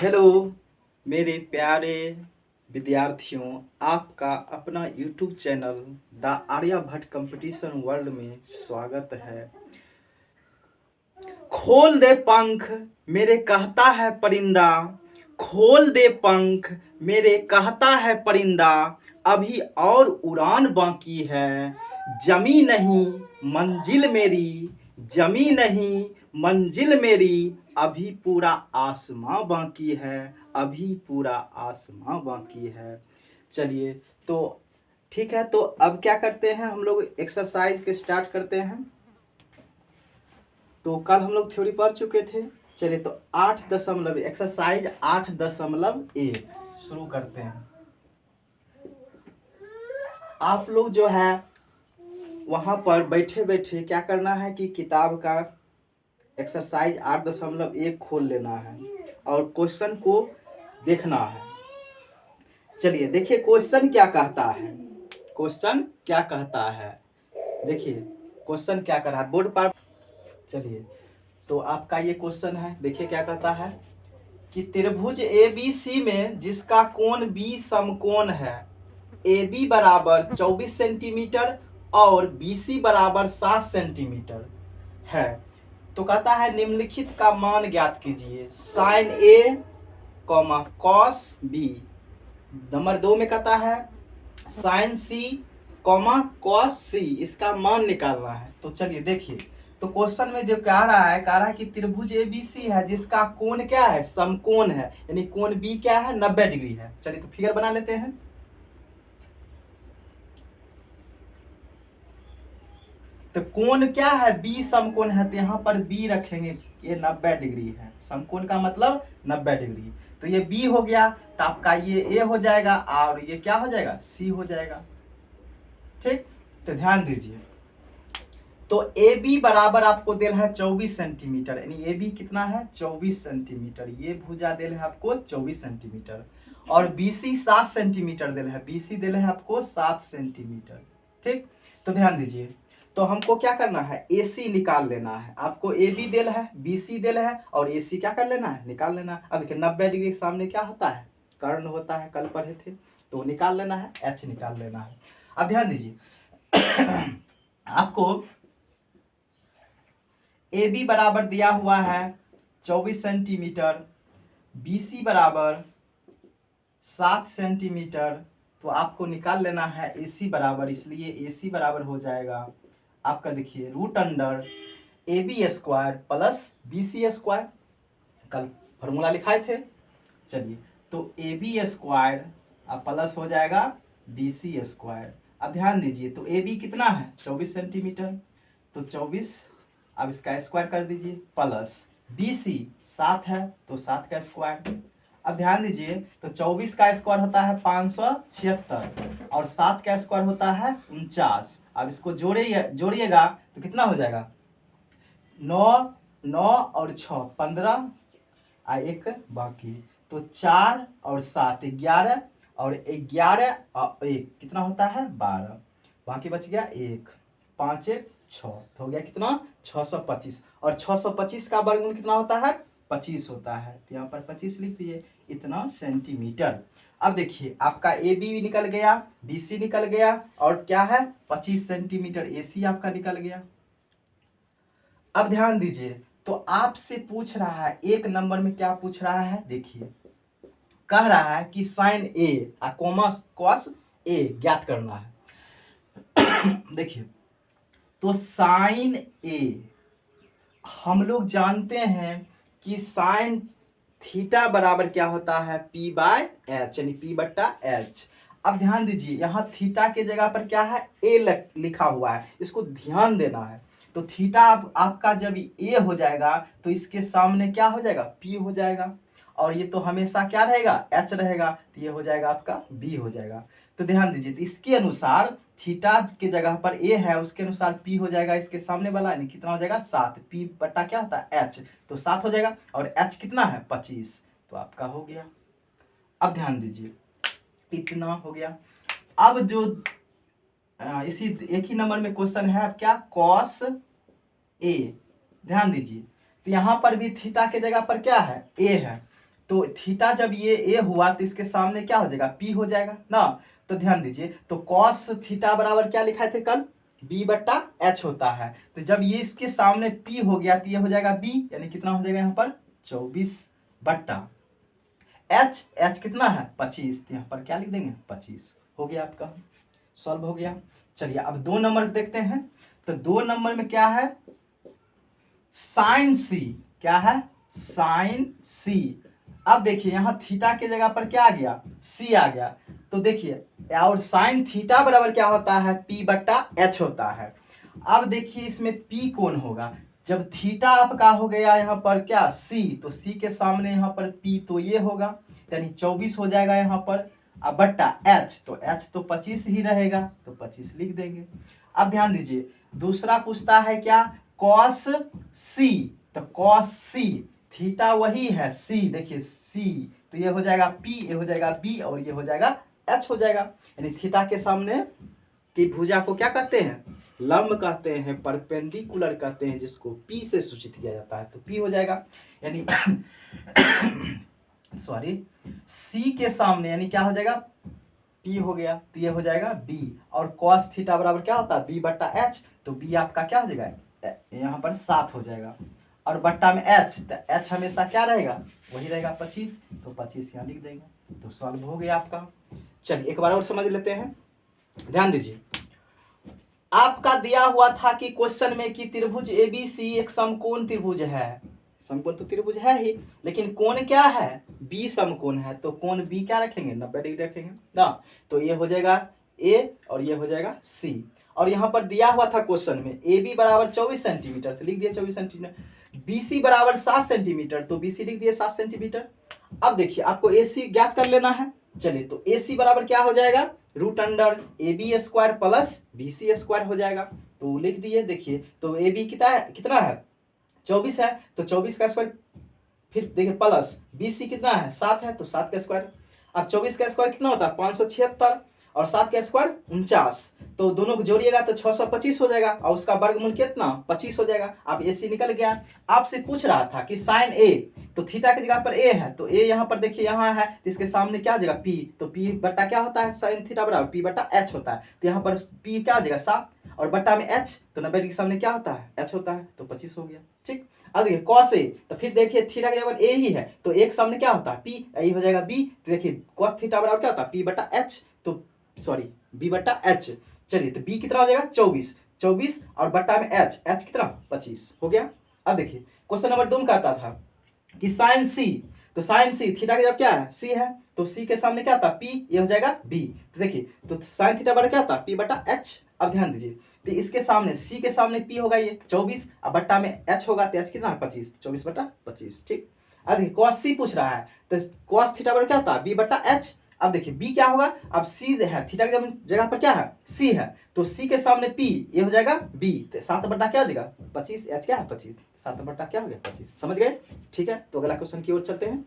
Hello मेरे प्यारे विद्यार्थियों, आपका अपना YouTube channel the Aryabhatta competition world में स्वागत है। खोल दे पंख मेरे कहता है परिंदा, खोल दे पंख मेरे कहता है परिंदा, अभी और उड़ान बाकी है। जमी नहीं मंजिल मेरी, जमी नहीं मंजिल मेरी, अभी पूरा आसमां बाकी है, अभी पूरा आसमां बाकी है। चलिए तो ठीक है, तो अब क्या करते हैं, हम लोग एक्सरसाइज के स्टार्ट करते हैं। तो कल हम लोग थ्योरी पढ़ चुके थे। चलिए तो 8 दशमलव एक्सरसाइज 8.1 शुरू करते हैं। आप लोग जो है वहां पर बैठे बैठे क्या करना है कि किताब का एक्सरसाइज 8.1 खोल लेना है और क्वेश्चन को देखना है। चलिए देखिए क्वेश्चन क्या कहता है, क्वेश्चन क्या कहता है, देखिए क्वेश्चन क्या कर रहा है बोर्ड पर। चलिए तो आपका ये क्वेश्चन है, देखिए क्या कहता है कि त्रिभुज ABC में जिसका कोण B समकोण है, AB बराबर 24 सेंटीमीटर और BC बराबर 7 सेंटीमीटर है, तो कहता है निम्नलिखित का मान ज्ञात कीजिए। Sine A cos B। Number 2 में कहता है साइन C कॉस C, इसका मान निकालना है। तो चलिए देखिए, तो क्वेश्चन में जो कह रहा है कि त्रिभुज ABC है जिसका कोण क्या है, समकोण है, यानी कोण B क्या है, 90 डिग्री है। चलिए तो फिगर बना लेते हैं। तो कोण क्या है, B समकोण है, तो यहाँ पर B रखेंगे, ये 90 डिग्री है। समकोण का मतलब 90 डिग्री, तो ये B हो गया, तो आपका ये A हो जाएगा और ये क्या हो जाएगा, C हो जाएगा। ठीक, तो ध्यान दीजिए, तो ए बी बराबर आपको दिल है 24 सेंटीमीटर, यानी ए बी कितना है 24 सेंटीमीटर, ये भुजा दिल है आपको 24 सेंटीमीटर, और बी सी 7 सेंटीमीटर दिल है, बी सी दिल है आपको 7 सेंटीमीटर। ठीक, तो ध्यान दीजिए, तो हमको क्या करना है, ए सी निकाल लेना है। आपको ए बी दिल है, बी सी दिल है, और ए सी क्या कर लेना है, निकाल लेना है। अब देखिए 90 डिग्री के सामने क्या होता है, कर्ण होता है, कल पढ़े थे, तो निकाल लेना है, एच निकाल लेना है। अब ध्यान दीजिए आपको ए बी बराबर दिया हुआ है 24 सेंटीमीटर, बी सी बराबर 7 सेंटीमीटर, तो आपको निकाल लेना है ए सी बराबर, इसलिए ए सी बराबर हो जाएगा आपका, देखिए root under A B square plus B C square, कल फॉर्मूला लिखाए थे। चलिए तो ए बी स्क्वायर अब प्लस हो जाएगा बी सी स्क्वायर। अब ध्यान दीजिए, तो ए बी कितना है 24 सेंटीमीटर, तो 24, अब इसका स्क्वायर कर दीजिए, प्लस बी सी 7 है, तो 7 का स्क्वायर। अब ध्यान दीजिए, तो 24 का स्क्वायर होता है 576 और 7 का स्क्वायर होता है 49। अब इसको जोड़िएगा तो कितना हो जाएगा, 9 9 और 6 15 आ एक बाकी, तो 4 और 7 11, और 11 और 1 कितना होता है 12, बाकी बच गया 1, 5 1 6, तो हो गया कितना 625, और 625 का वर्गमूल कितना होता है 25 होता है, तो यहाँ पर 25 लिख दिए, इतना सेंटीमीटर। अब देखिए आपका ए बी निकल गया, बी सी निकल गया, और क्या है 25 सेंटीमीटर ए सी आपका निकल गया। अब ध्यान दीजिए, तो आपसे पूछ रहा है एक नंबर में, क्या पूछ रहा है, देखिए कह रहा है कि साइन ए कॉस ए ज्ञात करना है। देखिए तो साइन ए हम लोग जानते हैं कि साइन थीटा बराबर क्या होता है, पी बाय एच, यानी पी बट्टा एच। अब ध्यान दीजिए, यहाँ थीटा के जगह पर क्या है, ए लिखा हुआ है, इसको ध्यान देना है। तो थीटा आपका जब ए हो जाएगा तो इसके सामने क्या हो जाएगा, पी हो जाएगा, और ये तो हमेशा क्या रहेगा, एच रहेगा, तो ये हो जाएगा आपका बी हो जाएगा। तो ध्यान दीजिए, तो इसके अनुसार थीटा के जगह पर ए है, उसके अनुसार पी हो जाएगा, इसके सामने वाला यानी कितना हो जाएगा 7, पी बट्टा क्या होता है एच, तो 7 हो जाएगा, और एच कितना है 25, तो आपका हो गया। अब ध्यान दीजिए, इतना हो गया। अब जो इसी एक ही नंबर में क्वेश्चन है, अब क्या कॉस ए, ध्यान दीजिए, तो यहाँ पर भी थीटा के जगह पर क्या है, ए है, तो थीटा जब ये ए हुआ तो इसके सामने क्या हो जाएगा, पी हो जाएगा ना। तो ध्यान दीजिए, तो कॉस थीटा बराबर क्या लिखा थे कल, बी बट्टा एच होता है। तो जब ये इसके सामने पी हो गया तो ये हो जाएगा बी, यानी कितना हो जाएगा यहाँ पर 24 बट्टा एच, एच कितना है 25, तो यहाँ पर क्या लिख देंगे 25। हो गया आपका, सॉल्व हो गया। चलिए अब 2 नंबर देखते हैं। तो 2 नंबर में क्या है, साइन सी, क्या है साइन सी। अब देखिए यहाँ थीटा के जगह पर क्या आ गया, सी आ गया। तो देखिए और साइन थीटा बराबर क्या होता है, पी बट्टा एच होता है। अब देखिए इसमें पी कौन होगा, जब थीटा आपका हो गया यहाँ पर क्या सी, तो सी के सामने यहाँ पर पी तो ये होगा, यानी 24 हो जाएगा यहाँ पर। अब बट्टा एच, तो एच तो 25 ही रहेगा, तो 25 लिख देंगे। अब ध्यान दीजिए दूसरा पूछता है क्या, कॉस सी। तो कॉस सी, थीटा वही है सी, देखिए सी, तो ये हो जाएगा पी, ये हो जाएगा बी, और ये हो जाएगा एच हो जाएगा। यानी थीटा के सामने की भुजा को क्या कहते हैं, लंब कहते हैं, परपेंडिकुलर कहते हैं, जिसको पी से सूचित किया जाता है, तो पी हो जाएगा। यानी सॉरी, सी के सामने यानी क्या हो जाएगा, पी हो गया, तो ये हो जाएगा बी। और कॉस थीटा बराबर क्या होता है, बी बट्टा एच, तो बी आपका क्या हो जाएगा, यहाँ पर 7 हो जाएगा। और बट्टा में एच, तो एच हमेशा क्या रहेगा, वही रहेगा 25, तो 25 यहाँ लिख देंगे, तो सॉल्व हो गया आपका। चलिए एक बार और समझ लेते हैं, ध्यान दीजिए। आपका दिया हुआ था कि क्वेश्चन में कि त्रिभुज एबीसी एक समकोण त्रिभुज है, समकोण तो त्रिभुज है ही, लेकिन कोण क्या है, बी समकोण है, तो कोण बी क्या रखेंगे 90 डिग्री रखेंगे ना। तो ये हो जाएगा ए और ये हो जाएगा सी। और यहाँ पर दिया हुआ था क्वेश्चन में ए बी बराबर 24 सेंटीमीटर, तो लिख दिया 24 सेंटीमीटर। बी सी बराबर 7 सेंटीमीटर, तो बी सी लिख दिए 7 सेंटीमीटर। अब देखिए आपको ए सी ज्ञात कर लेना है। चलिए तो ए सी बराबर क्या हो जाएगा, root under A B square plus B C square हो जाएगा, तो लिख दिए। देखिए तो ए बी कितना है 24 है, तो 24 का स्क्वायर, फिर देखिए प्लस बी सी कितना है 7 है, तो 7 का स्क्वायर। अब 24 का स्क्वायर कितना होता है 576, और 7 का स्क्वायर 49, तो दोनों को जोड़िएगा तो 625 हो जाएगा, और उसका वर्गमूल कितना 25 हो जाएगा। अब ए सी निकल गया। आपसे पूछ रहा था कि साइन ए, तो थीटा की जगह पर ए है, तो ए यहाँ पर देखिए यहाँ है, तो इसके सामने क्या हो जाएगा पी, तो पी बट्टा क्या होता है साइन थीटा बराबर पी बट्टा एच होता है, तो यहाँ पर पी क्या हो जाएगा 7, और बट्टा में एच, तो 90 के सामने क्या होता है एच होता है, तो 25 हो गया। ठीक, अब देखिए कॉस ए, तो फिर देखिए थीटा के जगह ए ही है, तो एक सामने क्या होता है पी, यही हो जाएगा बी। तो देखिए कॉस थीटा बराबर क्या होता है पी बट्टा एच, तो सॉरी बी बट्टा एच। चलिए तो बी कितना हो जाएगा 24, 24 और बट्टा में एच, एच कितना 25 हो गया। अब देखिए क्वेश्चन नंबर 2 में कहता था कि साइन सी, तो साइन सी थीटा का जब क्या है सी है, तो सी के सामने क्या था पी, ये हो जाएगा बी। तो देखिए तो साइन थीटा बराबर क्या था पी बटा एच। अब ध्यान दीजिए तो इसके सामने सी के सामने पी होगा ये 24, अब बट्टा में एच होगा, तो एच कितना 25, 24 बटा 25। ठीक, अब देखिए कॉस सी पूछ रहा है, तो कॉस थीटा बराबर क्या था बी बटा एच। अब देखिए बी क्या होगा, अब सी है थीटा की जगह पर क्या है सी है, तो सी के सामने पी, ये हो जाएगा बी, तो 7 बट्टा क्या हो जाएगा 25, एच क्या है 25, 7 बट्टा क्या हो गया 25। समझ गए। ठीक है, तो अगला क्वेश्चन की ओर चलते हैं।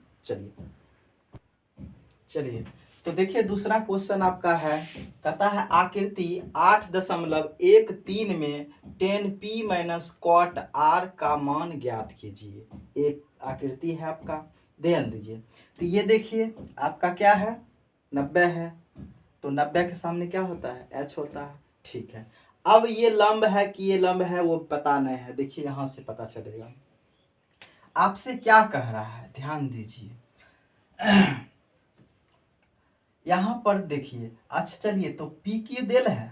चलिए तो देखिए दूसरा क्वेश्चन आपका है, कहता है आकृति 8.13 में tan p minus cot r का मान ज्ञात कीजिए। एक आकृति है आपका, ध्यान दीजिए। तो ये देखिए आपका क्या है 90 है, तो 90 के सामने क्या होता है h होता है। ठीक है, अब ये लंब है कि ये लंब है वो पता नहीं है, देखिए यहाँ से पता चलेगा। आपसे क्या कह रहा है ध्यान दीजिए, यहाँ पर देखिए। अच्छा चलिए तो पी क्यू देल है,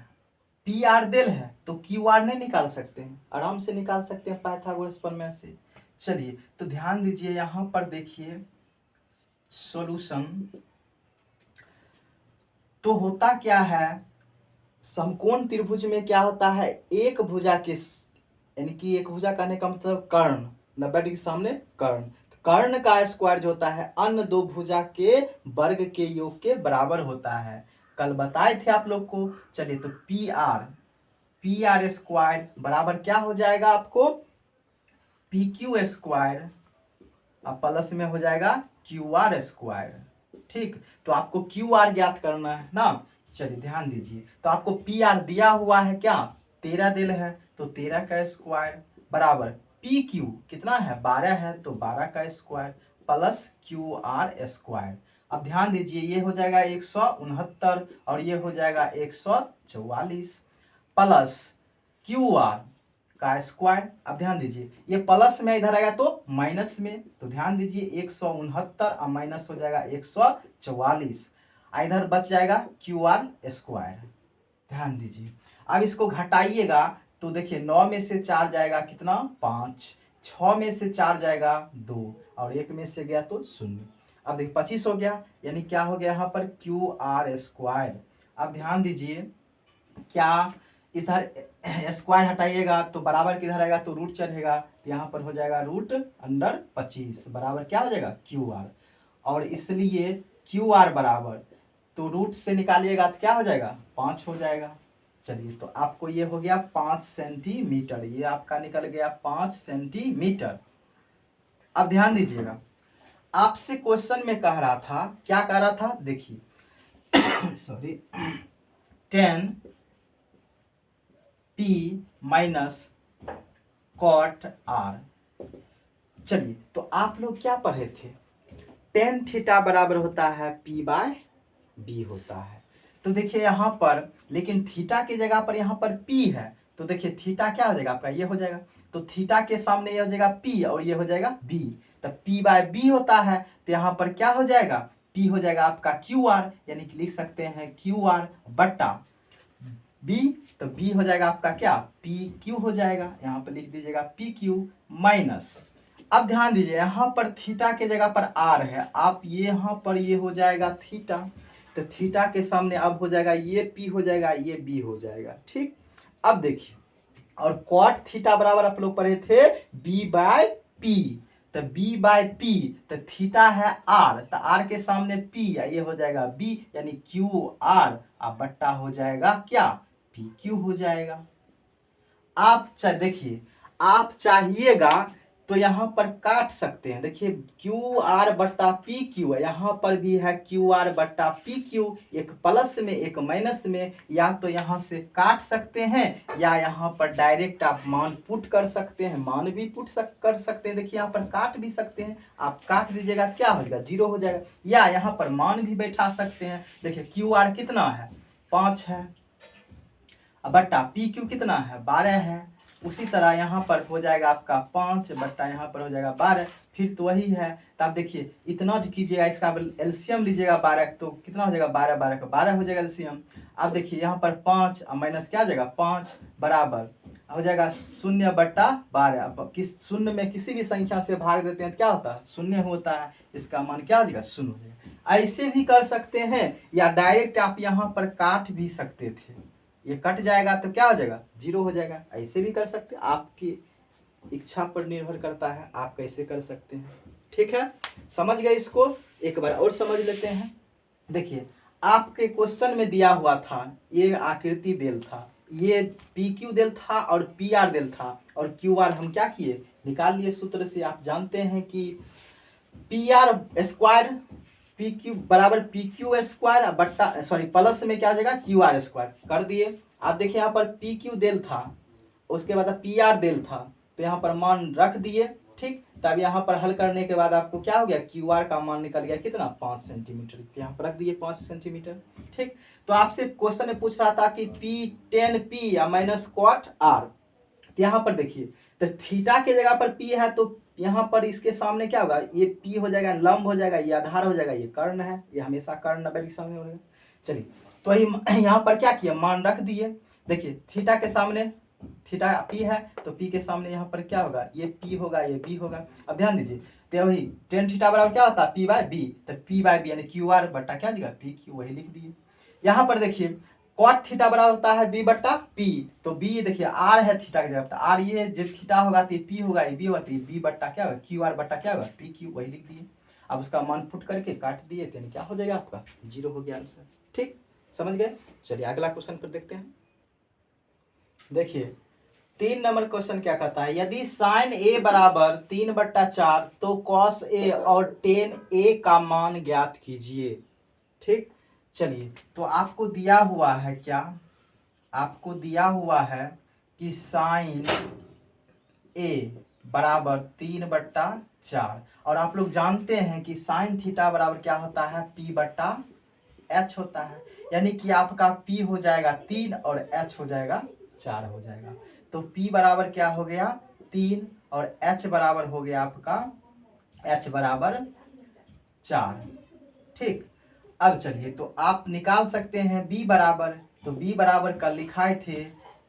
पी आर देल है, तो क्यू आर नहीं निकाल सकते हैं, आराम से निकाल सकते हैं पाइथागोरस प्रमेय से। चलिए तो ध्यान दीजिए यहाँ पर देखिए सॉल्यूशन, तो होता क्या है समकोण त्रिभुज में क्या होता है एक भुजा के, यानी कि एक भुजा कहने का मतलब कर्ण, 90 डिग्री सामने कर्ण, कर्ण का स्क्वायर जो होता है अन्य दो भुजा के वर्ग के योग के बराबर होता है, कल बताए थे आप लोग को। चलिए तो पी आर स्क्वायर बराबर क्या हो जाएगा आपको पी क्यू स्क्वायर, अब प्लस में हो जाएगा क्यू आर स्क्वायर। ठीक, तो आपको क्यू आर ज्ञात करना है ना। चलिए ध्यान दीजिए, तो आपको पी आर दिया हुआ है क्या 13 दिल है, तो 13 का स्क्वायर बराबर पी क्यू कितना है 12 है, तो 12 का square plus Q R square. अब ध्यान दीजिए ये हो जाएगा 169 और ये हो जाएगा 144 प्लस क्यू आर का स्क्वायर। अब ध्यान दीजिए ये प्लस में इधर आएगा तो माइनस में, तो ध्यान दीजिए 169 और माइनस हो जाएगा 144, इधर बच जाएगा क्यू आर स्क्वायर। ध्यान दीजिए अब इसको घटाइएगा तो देखिए 9 में से 4 जाएगा कितना 5, 6 में से 4 जाएगा 2 और 1 में से गया तो 0। अब देखिए 25 हो गया, यानी क्या हो गया यहाँ पर क्यू आर स्क्वायर। अब ध्यान दीजिए क्या इधर स्क्वायर हटाइएगा तो बराबर किधर आएगा तो रूट चढ़ेगा, तो यहाँ पर हो जाएगा रूट अंडर 25 बराबर क्या हो जाएगा क्यू आर। और इसलिए क्यू आर बराबर तो रूट से निकालिएगा तो क्या हो जाएगा 5 हो जाएगा। चलिए तो आपको ये हो गया 5 सेंटीमीटर, ये आपका निकल गया 5 सेंटीमीटर। अब ध्यान दीजिएगा आपसे क्वेश्चन में कह रहा था, क्या कह रहा था देखिए sorry 10 P minus cot R. चलिए तो आप लोग क्या पढ़े थे, टेन थीटा बराबर होता है P बाय बी होता है। तो देखिए यहाँ पर लेकिन थीटा की जगह पर यहाँ पर P है, तो देखिए थीटा क्या हो जाएगा आपका ये हो जाएगा, तो थीटा के सामने ये हो जाएगा P और ये हो जाएगा B, तब P बाय बी होता है तो यहाँ पर क्या हो जाएगा P हो जाएगा आपका क्यू आर, यानी कि लिख सकते हैं क्यू आर बट्टा B, तो B हो जाएगा आपका क्या पी क्यू हो जाएगा, यहाँ पर लिख दीजिएगा पी क्यू माइनस। अब ध्यान दीजिए यहाँ पर थीटा के जगह पर आर है, आप ये यहाँ पर ये हो जाएगा थीटा, तो थीटा के सामने अब हो जाएगा ये पी हो जाएगा ये बी हो जाएगा। ठीक अब देखिए और कॉट थीटा बराबर आप लोग पढ़े थे बी बाय पी, तो बी बाय पी तो थीटा है आर, तो आर के सामने पी ये हो जाएगा बी, यानी क्यू आर अब बट्टा हो जाएगा क्या पी क्यू हो जाएगा। आप देखिए आप चाहिएगा तो यहाँ पर काट सकते हैं, देखिए क्यू आर बट्टा पी क्यू है, यहाँ पर भी है क्यू आर बट्टा पी क्यू, एक प्लस में एक माइनस में, या तो यहाँ से काट सकते हैं या यहाँ पर डायरेक्ट आप मान पुट कर सकते हैं, मान भी पुट कर सकते हैं। देखिए यहाँ पर काट भी सकते हैं, आप काट दीजिएगा क्या हो जाएगा 0 हो जाएगा, या यहाँ पर मान भी बैठा सकते हैं। देखिए क्यू आर कितना है 5 है, बट्टा पी क्यू कितना है 12 है, उसी तरह यहाँ पर हो जाएगा आपका 5 बट्टा यहाँ पर हो जाएगा 12, फिर तो वही है। तो आप देखिए इतना जो कीजिएगा इसका एलसीएम लीजिएगा 12, तो कितना हो जाएगा 12 12 का 12 हो जाएगा एलसीएम। अब देखिए यहाँ पर 5 माइनस क्या हो जाएगा 5 बराबर हो जाएगा 0 बट्टा 12। अब किस शून्य में किसी भी संख्या से भाग देते हैं तो क्या होता है 0 होता है, इसका मान क्या हो जाएगा 0 हो जाएगा। ऐसे भी कर सकते हैं या डायरेक्ट आप यहाँ पर काट भी सकते थे, ये कट जाएगा तो क्या हो जाएगा 0 हो जाएगा। ऐसे भी कर सकते हैं, आपकी इच्छा पर निर्भर करता है आप कैसे कर सकते हैं। ठीक है समझ गए, इसको एक बार और समझ लेते हैं। देखिए आपके क्वेश्चन में दिया हुआ था ये आकृति देल था, ये पी क्यू देल था और पी आर देल था, और क्यू आर हम क्या किए निकाल लिए सूत्र से। आप जानते हैं कि P R square P Q बराबर पी क्यू स्क्वायर बट्टा सॉरी प्लस में क्या हो जाएगा क्यू आर स्क्वायर कर दिए। आप देखिए यहाँ पर पी क्यू देल था, उसके बाद पी आर देल था, तो यहाँ पर मान रख दिए। ठीक तब यहाँ पर हल करने के बाद आपको क्या हो गया क्यू आर का मान निकल गया कितना 5 सेंटीमीटर, तो यहाँ पर रख दिए 5 सेंटीमीटर। ठीक तो आपसे क्वेश्चन में पूछ रहा था कि पी 10 पी या माइनस कॉट आर, तो यहाँ पर देखिए तो थीटा के जगह पर पी है, तो यहाँ पर इसके सामने क्या होगा ये पी हो जाएगा लंब हो जाएगा, ये आधार हो जाएगा, ये कर्ण है, ये हमेशा कर्ण 90 के सामने होगा। चलिए तो यहाँ पर क्या किया मान रख दिए। देखिए थीटा के सामने थीटा पी है तो पी के सामने यहाँ पर क्या होगा ये पी होगा ये बी होगा। अब ध्यान दीजिए तो वही टेन थीटा बराबर क्या होता है पी बाय बी, तो पी बाय बी यानी क्यू आर बट्टा क्या दिया पी क्यू, वही लिख दिए। यहाँ पर देखिए कॉट थीटा बराबर होता है बी बट्टा पी, तो बी देखिए आर है थीटा की जगह, तो आर ये जो थीटा होगा तो पी होगा ये बी होगा, तो बी बट्टा क्या होगा क्यू आर बट्टा क्या होगा पी क्यू, वही लिख दिए। अब उसका मान पुट करके काट दिए तो क्या हो जाएगा आपका 0 हो गया आंसर। ठीक समझ गए। चलिए अगला क्वेश्चन पर देखते हैं। देखिए 3 नंबर क्वेश्चन क्या कहता है, यदि साइन ए बराबर 3/4 तो कॉस ए और टेन ए का मान ज्ञात कीजिए। ठीक चलिए तो आपको दिया हुआ है क्या, आपको दिया हुआ है कि साइन ए बराबर 3/4 4। और आप लोग जानते हैं कि साइन थीटा बराबर क्या होता है, P बट्टा H होता है। यानी कि आपका P हो जाएगा 3 और H हो जाएगा 4 हो जाएगा। तो P बराबर क्या हो गया 3 और H बराबर हो गया आपका H बराबर 4। ठीक, अब चलिए तो आप निकाल सकते हैं B बराबर, तो B बराबर कल लिखाए थे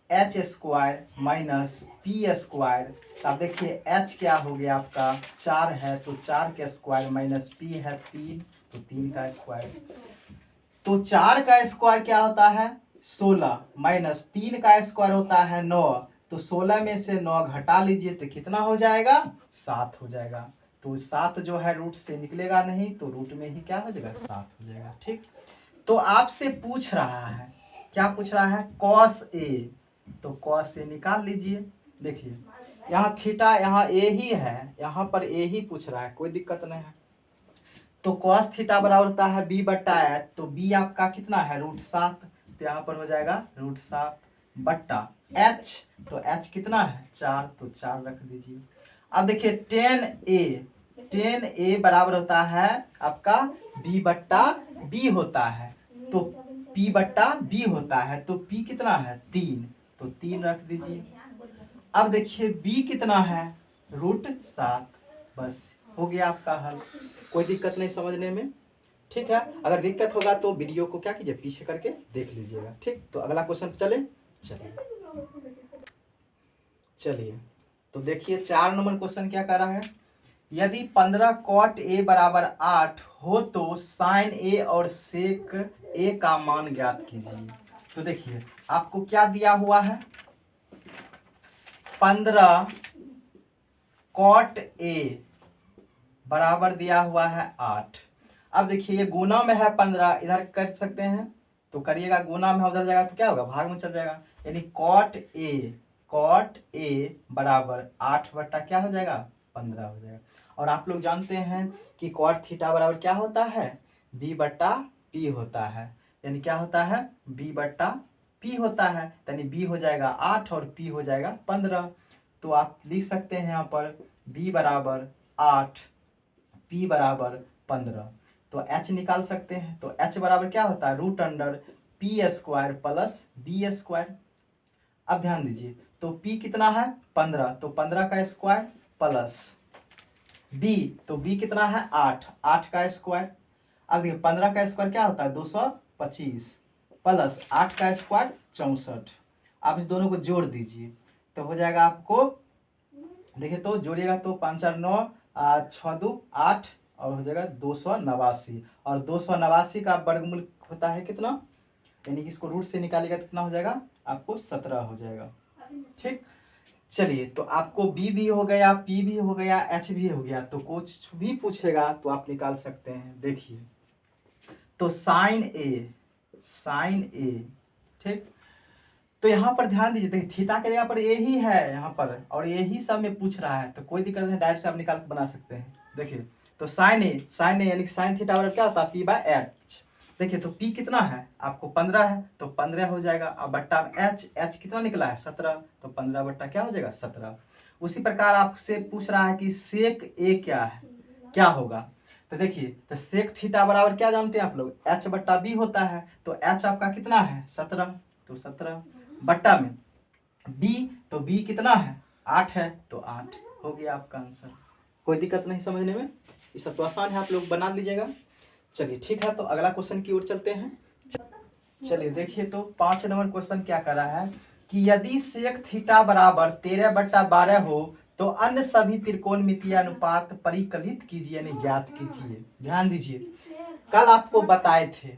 H square minus P square. तो आप देखिए H क्या हो गया आपका 4 है, तो 4 का स्क्वायर माइनस P है 3, तो 3 का स्क्वायर। तो 4 का स्क्वायर क्या होता है 16 माइनस 3 का स्क्वायर होता है 9। तो 16 में से 9 घटा लीजिए तो कितना हो जाएगा 7 हो जाएगा। तो 7 जो है रूट से निकलेगा नहीं, तो रूट में ही क्या हो जाएगा 7 हो जाएगा। ठीक, तो आपसे पूछ रहा है, क्या पूछ रहा है cos A, तो cos A निकाल लीजिए। देखिए यहाँ थीटा यहाँ A ही है, यहाँ पर A ही पूछ रहा है, कोई दिक्कत नहीं है। तो cos थीटा बराबर होता है B बट्टा H, तो B आपका कितना है √7, तो यहाँ पर हो जाएगा √7 बट्टा H, तो H कितना है 4, तो 4 रख दीजिए। अब देखिए tan A बराबर होता है आपका B बट्टा B होता है, तो P बट्टा B होता है, तो P कितना है 3, तो 3 रख दीजिए। अब देखिए B कितना है √7, बस हो गया आपका हल। कोई दिक्कत नहीं समझने में, ठीक है। अगर दिक्कत होगा तो वीडियो को क्या कीजिए पीछे करके देख लीजिएगा। ठीक, तो अगला क्वेश्चन चले, चलिए तो देखिए 4 नंबर क्वेश्चन क्या कर रहा है, यदि 15 cot A बराबर 8 हो तो sin A और sec A का मान ज्ञात कीजिए। तो देखिए आपको क्या दिया हुआ है 15 cot A बराबर दिया हुआ है 8। अब देखिए ये गुना में है 15, इधर कर सकते हैं तो करिएगा, गुना में उधर जाएगा तो क्या होगा भाग में चल जाएगा, यानी cot A बराबर 8 बट्टा क्या हो जाएगा 15 हो जाएगा। और आप लोग जानते हैं कि cot थीटा बराबर क्या होता है B बट्टा P होता है, यानी क्या होता है B बट्टा P होता है, यानी B हो जाएगा 8 और P हो जाएगा 15। तो आप लिख सकते हैं यहाँ पर B बराबर 8 P बराबर 15। तो H निकाल सकते हैं, तो H बराबर क्या होता है √P square plus B square. अब ध्यान दीजिए, तो P कितना है 15, तो 15 का स्क्वायर प्लस B, तो B कितना है 8, 8 का स्क्वायर। अब देखिए 15 का स्क्वायर क्या होता है 225 प्लस 8 का स्क्वायर 64। आप इस दोनों को जोड़ दीजिए तो हो जाएगा आपको, देखिए तो जोड़िएगा तो 5 4 9 6 2 8 और हो जाएगा 289, और 289 का वर्गमूल होता है कितना, यानी कि इसको रूट से निकालेगा कितना हो जाएगा आपको 17 हो जाएगा। ठीक, चलिए तो आपको B भी हो गया, P भी हो गया, H भी हो गया, तो कुछ भी पूछेगा तो आप निकाल सकते हैं। देखिए तो साइन A, ठीक, तो यहाँ पर ध्यान दीजिए, देखिए थीटा के जगह पर ए ही है यहाँ पर, और ये ही सब में पूछ रहा है, तो कोई दिक्कत नहीं, डायरेक्ट आप निकाल के बना सकते हैं। देखिए तो साइन ए यानी साइन थीटा बराबर क्या होता है P/H। देखिए तो P कितना है आपको 15 है, तो 15 हो जाएगा। अब बट्टा H कितना निकला है 17, तो 15 बट्टा क्या हो जाएगा 17। उसी प्रकार आपसे पूछ रहा है कि सेक ए क्या है, क्या होगा, तो देखिए तो सेक थीटा बराबर क्या जानते हैं आप लोग H बट्टा B होता है, तो H आपका कितना है 17, तो 17 बट्टा में B, तो B कितना है 8 है, तो 8 हो गया आपका आंसर। कोई दिक्कत नहीं समझने में, ये सब तो आसान है, आप लोग बना लीजिएगा। चलिए ठीक है, तो अगला क्वेश्चन की ओर चलते हैं। चलिए देखिए तो 5 नंबर क्वेश्चन क्या कर रहा है कि यदि सेक थीटा बराबर 13/12 हो तो अन्य सभी त्रिकोणमितीय अनुपात परिकलित कीजिए यानी ज्ञात कीजिए। ध्यान दीजिए, कल आपको बताए थे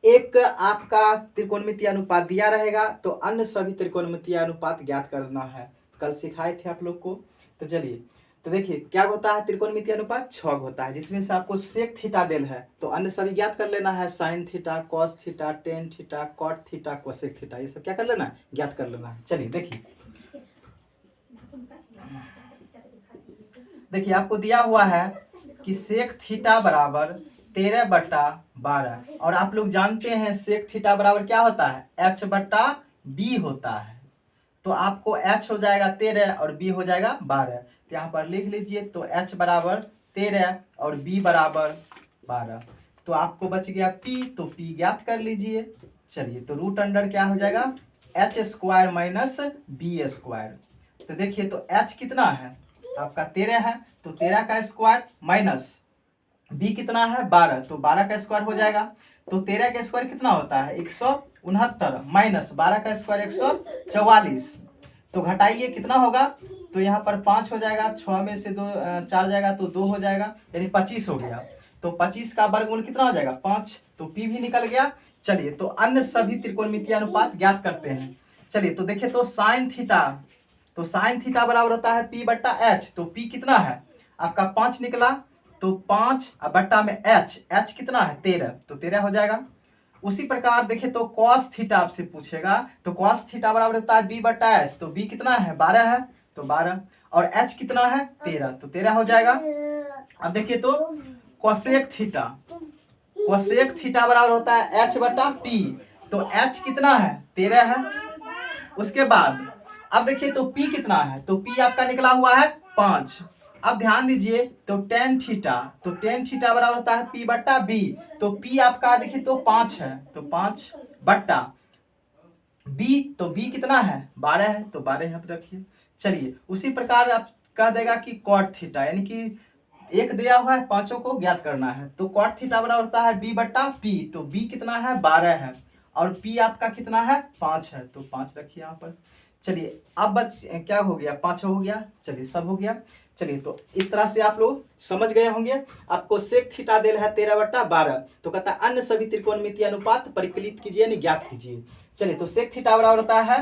एक आपका त्रिकोणमितीय अनुपात दिया रहेगा तो अन्य सभी त्रिकोणमितीय अनुपात ज्ञात करना है, कल सिखाए थे आप लोग को। तो चलिए तो देखिए क्या होता है त्रिकोणमितीय अनुपात 6 होता है, जिसमें से आपको सेक थीटा देल है तो अन्य सभी ज्ञात कर लेना है, sine theta, cos theta, tan theta, cot theta, cosec theta, ये सब क्या कर लेना है ज्ञात कर लेना है। चलिए देखिए आपको दिया हुआ है कि सेक थीटा बराबर 13/12, और आप लोग जानते हैं सेक थीटा बराबर क्या होता है H/B होता है, तो आपको H हो जाएगा 13 और B हो जाएगा 12, तो यहाँ पर लिख लीजिए। तो h बराबर 13 और b बराबर 12। तो आपको बच गया p, तो p ज्ञात कर लीजिए। चलिए, तो रूट अंडर क्या हो जाएगा, h square minus B square. तो देखिए, तो h कितना है आपका 13 है, तो 13 का स्क्वायर माइनस b कितना है 12, तो 12 का स्क्वायर हो जाएगा। तो 13 का स्क्वायर कितना होता है 169 माइनस 12 का स्क्वायर 144। तो घटाइए कितना होगा, तो यहाँ पर 5 हो जाएगा, 6 में से 4 जाएगा तो 2 हो जाएगा, यानी 25 हो गया। तो 25 का वर्गमूल कितना हो जाएगा 5, तो p भी निकल गया। चलिए, तो अन्य सभी त्रिकोणमितीय अनुपात ज्ञात करते हैं। चलिए, तो देखिए, तो साइन थीटा, तो साइन थीटा बराबर होता है p बट्टा h। तो p कितना है आपका 5 निकला, तो 5 बट्टा में h कितना है 13, तो 13 हो जाएगा। उसी प्रकार देखिए, तो cos थीटा आपसे पूछेगा, तो cos थीटा बराबर होता है b बट्टा h। तो b कितना है 12 है, तो 12, और h कितना है 13, तो 13 हो जाएगा। अब देखिए, तो कोसेक थीटा, कोसेक थीटा बराबर होता है h बट्टा p। तो h कितना है 13 है। उसके बाद अब देखिए, तो p कितना है, तो p आपका निकला हुआ है 5। अब ध्यान दीजिए, तो टेन थीटा, तो टेन थीटा बराबर होता है p बट्टा b। तो p आपका देखिए तो 5 है, तो 5 बट्टा b, तो b कितना है 12 है, तो 12 यहाँ पे रखिए। चलिए, उसी प्रकार आप कह देगा कि कॉट थीटा, यानी कि एक दिया हुआ है, पांचों को ज्ञात करना है। तो कॉट थीटा बराबर होता है b बट्टा p। तो b कितना है 12 है, और p आपका कितना है 5 है, तो 5 रखिए यहाँ पर। चलिए, अब बच क्या हो गया 5 हो गया। चलिए, सब हो गया। चलिए, तो इस तरह से आप लोग समझ गए होंगे। आपको सेक थीटा देल है 13 बट्टा 12, तो कहता है अन्य सभी त्रिकोणमितीय अनुपात परिकलित कीजिए, यानी ज्ञात कीजिए। चलिए, तो सेक थीटा बराबर होता है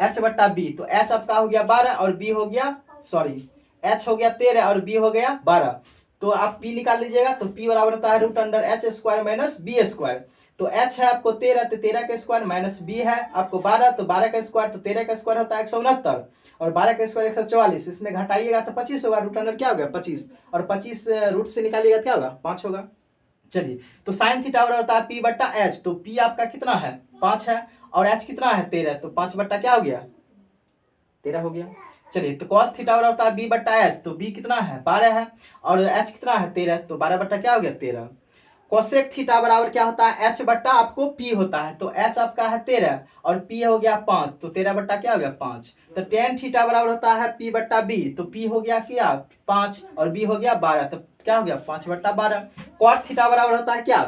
h बट्टा बी। तो h आपका हो गया 12 और b हो गया, सॉरी h हो गया 13 और b हो गया 12। तो आप p निकाल लीजिएगा। तो p बराबर होता है रूट अंडर h square minus B square. तो h है आपको 13, तो 13 का स्क्वायर माइनस b है आपको 12, तो 12 का स्क्वायर, तो 13 का स्क्वायर होता है 169 और 12 का स्क्वायर 144। इसमें घटाइएगा तो 25 होगा, रूट अंडर क्या हो गया 25, और 25 रूट से निकालिएगा क्या होगा 5 होगा। चलिए, तो साइन थीटा बराबर होता है p बट्टा h। तो p आपका कितना है 5 है, और h कितना है 13, तो 5 बट्टा क्या हो गया 13 हो गया। चलिए, तो cos थीटा बराबर होता है b बट्टा h। तो b कितना है 12 है, और h कितना है 13, तो 12 बट्टा क्या हो गया 13। कोसेक थीटा बराबर क्या होता है h बट्टा आपको p होता है। तो h आपका है 13 और p हो गया 5, तो 13 बट्टा क्या हो गया 5। तो टेन थीटा बराबर होता है p बट्टा b। तो p हो गया क्या 5 और b हो गया 12, तो क्या हो गया 5 बट्टा 12। कॉट थीटा बराबर होता है क्या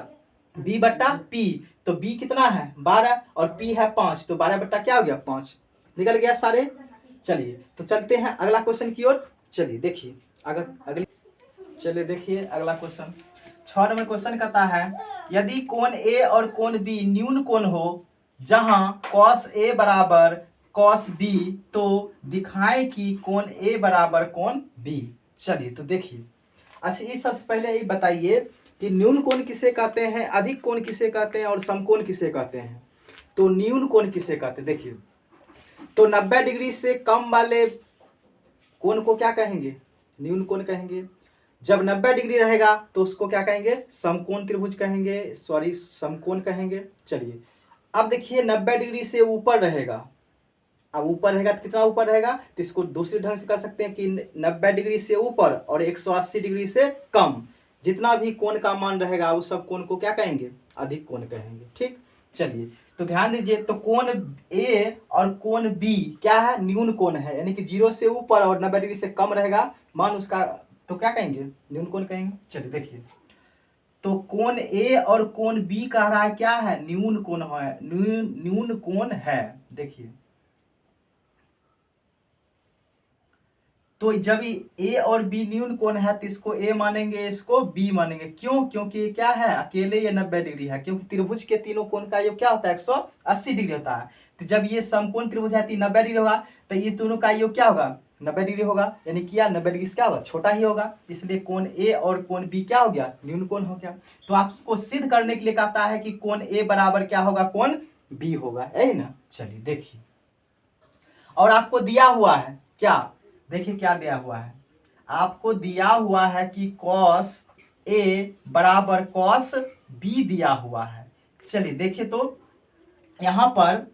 b बट्टा p। तो b कितना है 12 और p है 5, तो 12 बट्टा क्या हो गया 5, निकल गया सारे। चलिए, तो चलते हैं अगला क्वेश्चन की ओर। चलिए, देखिए अगली, चलिए देखिए अगला क्वेश्चन। 6 नंबर क्वेश्चन कहता है, यदि कोण A और कोण B न्यून कोण हो, जहां cos A बराबर cos B, तो दिखाएं कि कोण A बराबर कोण B। चलिए, तो देखिए, अच्छा इस सबसे पहले ये बताइए कि न्यून कोण किसे कहते हैं, अधिक कोण किसे कहते हैं, और समकोण किसे कहते हैं। तो न्यून कोण किसे कहते हैं, देखिए, तो 90 डिग्री से कम वाले कोण को क्या कहेंगे न्यून कोण कहेंगे। जब 90 डिग्री रहेगा तो उसको क्या कहेंगे समकोण त्रिभुज कहेंगे, सॉरी समकोण कहेंगे। चलिए, अब देखिए 90 डिग्री से ऊपर रहेगा, अब ऊपर रहेगा तो कितना ऊपर रहेगा, तो इसको दूसरे ढंग से कह सकते हैं कि 90 डिग्री से ऊपर और 180 डिग्री से कम जितना भी कोण का मान रहेगा उस सब कोण को क्या कहेंगे अधिक कोण कहेंगे। ठीक, चलिए, तो ध्यान दीजिए, तो कोण ए और कोण बी क्या है न्यून कोण है, यानी कि 0 से ऊपर और 90 डिग्री से कम रहेगा मान उसका, तो क्या कहेंगे न्यून कोण कहेंगे। चलिए देखिए, तो कोण ए और कोण बी कह रहा है क्या है न्यून कोण है, न्यून कोण है। देखिए, तो जब ए और बी न्यून कोण है तो इसको ए मानेंगे, इसको बी मानेंगे। क्यों, क्योंकि ये क्या है अकेले ये 90 डिग्री है, क्योंकि त्रिभुज के तीनों कोण का योग क्या होता है 180 डिग्री होता है। तो जब ये समकोण त्रिभुज है तो 90 डिग्री होगा, तो ये दोनों का योग क्या होगा 90 डिग्री होगा, यानी कि 90 डिग्री से क्या होगा छोटा ही होगा, इसलिए कोण ए और कोण बी क्या हो गया न्यून कोण हो गया। तो आपको सिद्ध करने के लिए कहता है कि कोण ए बराबर क्या होगा कोण बी होगा, यही ना। चलिए देखिए, और आपको दिया हुआ है क्या, देखिए क्या दिया हुआ है, आपको दिया हुआ है कि cos A बराबर cos B दिया हुआ है। चलिए देखिए, तो यहां पर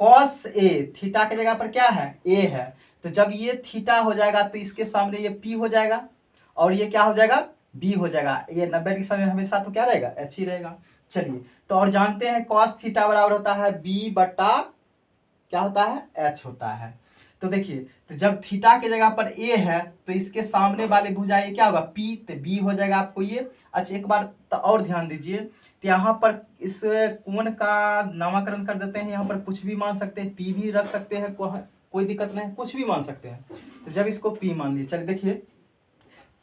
cos A थीटा की जगह पर क्या है A है, तो जब ये थीटा हो जाएगा तो इसके सामने ये पी हो जाएगा और ये क्या हो जाएगा, बी हो जाएगा। ये 90 डिग्री में हमेशा तो क्या रहेगा, एच ही रहेगा। चलिए, तो और जानते हैं कॉस थीटा बराबर होता है बी बटा क्या होता है, एच होता है। तो देखिए, तो जब थीटा की जगह पर ए है तो इसके सामने वाले भुजा ये क्या होगा, पी, तो बी हो जाएगा आपको ये। अच्छा, एक बार तो और ध्यान दीजिए, तो यहाँ पर इस कोण का नामकरण कर देते हैं। यहाँ पर कुछ भी मान सकते हैं, पी भी रख सकते हैं, कोई दिक्कत नहीं, कुछ भी मान सकते हैं। तो जब इसको पी मान लीजिए, चलिए देखिए,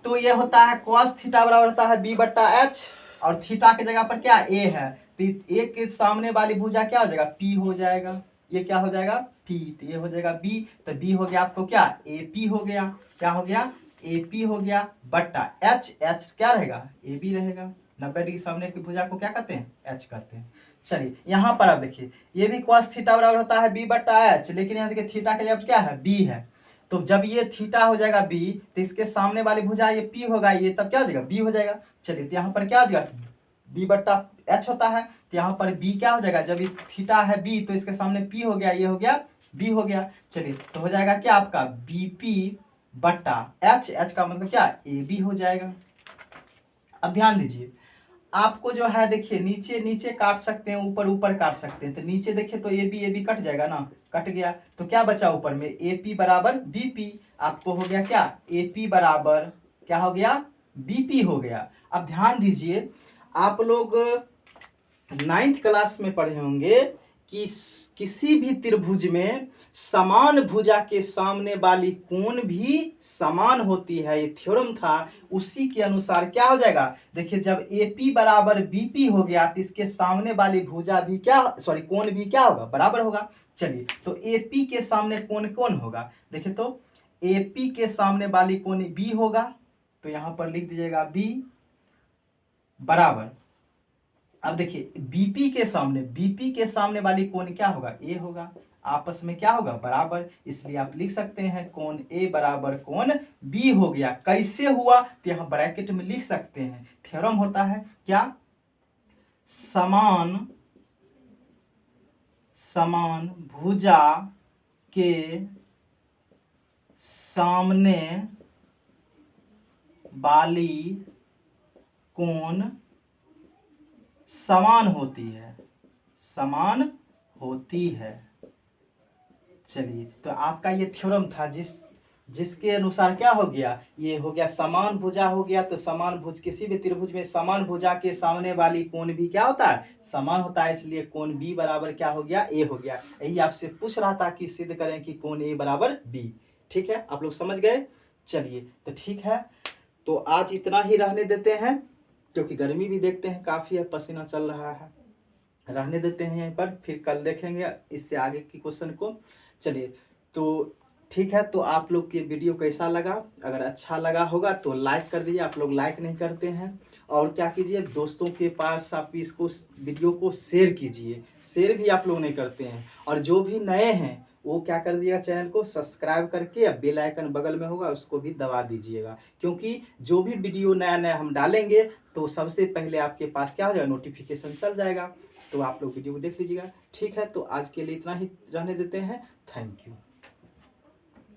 तो ये होता है cos थीटा बराबर होता है बी बट्टा एच, और थीटा की जगह पर क्या ए है, तो ए के सामने वाली भुजा क्या हो जाएगा, पी हो जाएगा। ये क्या हो जाएगा, पी, तो ये हो जाएगा बी, तो बी हो गया आपको क्या, ए पी हो गया। क्या हो गया, ए पी हो गया बट्टा एच, एच क्या रहेगा, ए बी रहेगा। 90 डिग्री सामने की भुजा को क्या कहते हैं, एच कहते हैं। चलिए, यहाँ पर आप देखिए, ये भी cos थीटा बराबर होता है बी बट्टा एच, लेकिन यहाँ देखिए थीटा के जगह क्या है, बी है। तो जब ये थीटा हो जाएगा बी, तो इसके सामने वाली भुजा ये पी होगा, ये तब क्या हो जाएगा, बी हो जाएगा। चलिए, तो यहाँ पर क्या हो जाएगा, बी बट्टा एच होता है, तो यहाँ पर बी क्या हो जाएगा, जब ये थीटा है बी तो इसके सामने पी हो गया, ये हो गया बी हो गया। चलिए, तो हो जाएगा क्या आपका बी पी बट्टा एच, एच का मतलब क्या, ए बी हो जाएगा। अब ध्यान दीजिए, आपको जो है देखिए, नीचे नीचे काट सकते हैं, ऊपर ऊपर काट सकते हैं। तो नीचे देखिए तो ए बी कट जाएगा ना, कट गया, तो क्या बचा ऊपर में, ए पी बराबर बी पी। आपको हो गया क्या, ए पी बराबर क्या हो गया, बी पी हो गया। अब ध्यान दीजिए, आप लोग 9th क्लास में पढ़े होंगे कि किसी भी त्रिभुज में समान भुजा के सामने वाली कोण भी समान होती है, ये थ्योरम था। उसी के अनुसार क्या हो जाएगा, देखिए, जब AP बराबर BP हो गया तो इसके सामने वाली भुजा भी क्या, सॉरी, कोण भी क्या होगा, बराबर होगा। चलिए, तो AP के सामने कोण कौन होगा, देखिए, तो AP के सामने वाली कोण B होगा, तो यहां पर लिख दीजिएगा B बराबर। अब देखिए, बीपी के सामने वाली कोण क्या होगा, ए होगा। आपस में क्या होगा, बराबर, इसलिए आप लिख सकते हैं कोण ए बराबर कोण बी हो गया। कैसे हुआ, तो यहां ब्रैकेट में लिख सकते हैं, थ्योरम होता है क्या, समान भुजा के सामने वाली कोण समान होती है। चलिए, तो आपका ये थ्योरम था, जिसके अनुसार क्या हो गया, ये हो गया समान भुजा हो गया। तो समान भुज, किसी भी त्रिभुज में समान भुजा के सामने वाली कोण भी क्या होता है, समान होता है, इसलिए कोण बी बराबर क्या हो गया, ए हो गया। यही आपसे पूछ रहा था कि सिद्ध करें कि कोण ए बराबर बी। ठीक है, आप लोग समझ गए। चलिए, तो ठीक है, तो आज इतना ही रहने देते हैं, क्योंकि गर्मी भी देखते हैं काफ़ी है, पसीना चल रहा है, रहने देते हैं यहीं पर, फिर कल देखेंगे इससे आगे की क्वेश्चन को। चलिए, तो ठीक है, तो आप लोग की वीडियो कैसा लगा, अगर अच्छा लगा होगा तो लाइक कर दीजिए, आप लोग लाइक नहीं करते हैं। और क्या कीजिए, दोस्तों के पास आप इसको वीडियो को शेयर कीजिए, शेयर भी आप लोग नहीं करते हैं। और जो भी नए हैं वो क्या कर दिएगा, चैनल को सब्सक्राइब करके, अब बेल आइकन बगल में होगा उसको भी दबा दीजिएगा, क्योंकि जो भी वीडियो नया नया हम डालेंगे तो सबसे पहले आपके पास क्या हो जाएगा, नोटिफिकेशन चल जाएगा, तो आप लोग वीडियो को देख लीजिएगा। ठीक है, तो आज के लिए इतना ही रहने देते हैं, थैंक यू।